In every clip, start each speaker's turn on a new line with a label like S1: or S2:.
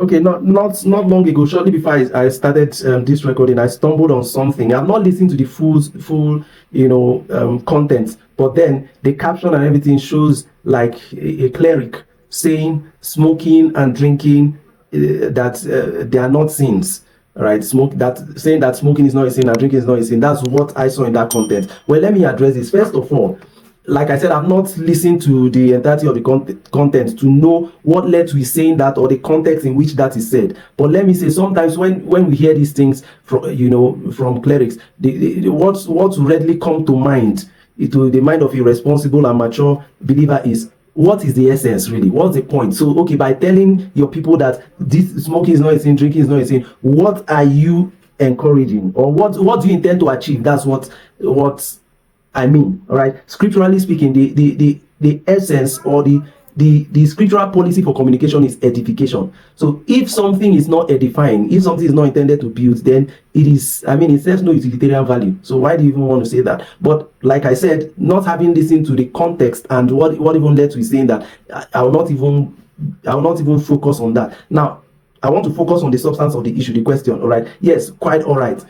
S1: Okay, not long ago, shortly before I started this recording, I stumbled on something. I'm not listening to the full content, but then the caption and everything shows like a cleric saying smoking and drinking that they are not sins. Right, saying that smoking is not a sin and drinking is not a sin. That's what I saw in that content. Well, let me address this first of all. Like I said, I've not listened to the entirety of the content to know what led to his saying that or the context in which that is said. But let me say, sometimes when we hear these things from clerics, what readily come to mind, to the mind of a responsible and mature believer is, what is the essence really? What's the point? So, okay, by telling your people that this smoking is not a sin, drinking is not a sin, what are you encouraging, or what do you intend to achieve? That's what I mean. All right. Scripturally speaking, the essence or the scriptural policy for communication is edification. So if something is not edifying, if something is not intended to build, then it serves no utilitarian value. So why do you even want to say that? But like I said, not having listened to the context and what even led to saying that, I will not even focus on that. Now, I want to focus on the substance of the issue, the question. All right. Yes, quite all right.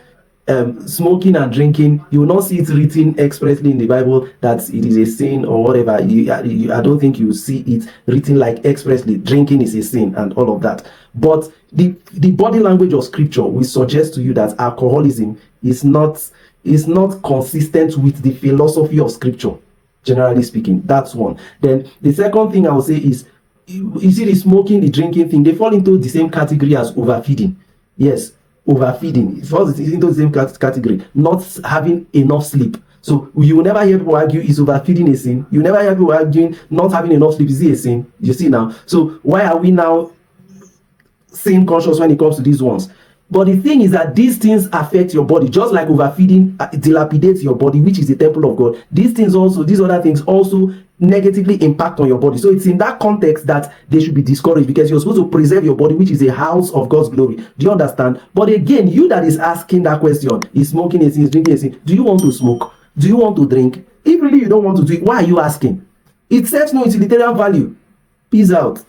S1: Smoking and drinking, you will not see it written expressly in the Bible that it is a sin or whatever. I don't think you see it written like expressly drinking is a sin and all of that. But the body language of scripture will suggest to you that alcoholism is not consistent with the philosophy of scripture, generally speaking. That's one. Then the second thing I would say is, you see, the smoking, the drinking thing, they fall into the same category as overfeeding. Yes, overfeeding. It falls into the same category. Not having enough sleep. So you will never hear people argue, is overfeeding a sin? You never hear people arguing not having enough sleep, is it a sin? You see now. So why are we now sin conscious when it comes to these ones? But the thing is that these things affect your body, just like overfeeding dilapidates your body, which is the temple of God. These other things also negatively impact on your body. So it's in that context that they should be discouraged, because you're supposed to preserve your body, which is a house of God's glory. Do you understand? But again, you that is asking that question, is smoking a sin, is drinking a sin? Do you want to smoke? Do you want to drink? If really you don't want to do it, why are you asking? It serves no utilitarian value. Peace out.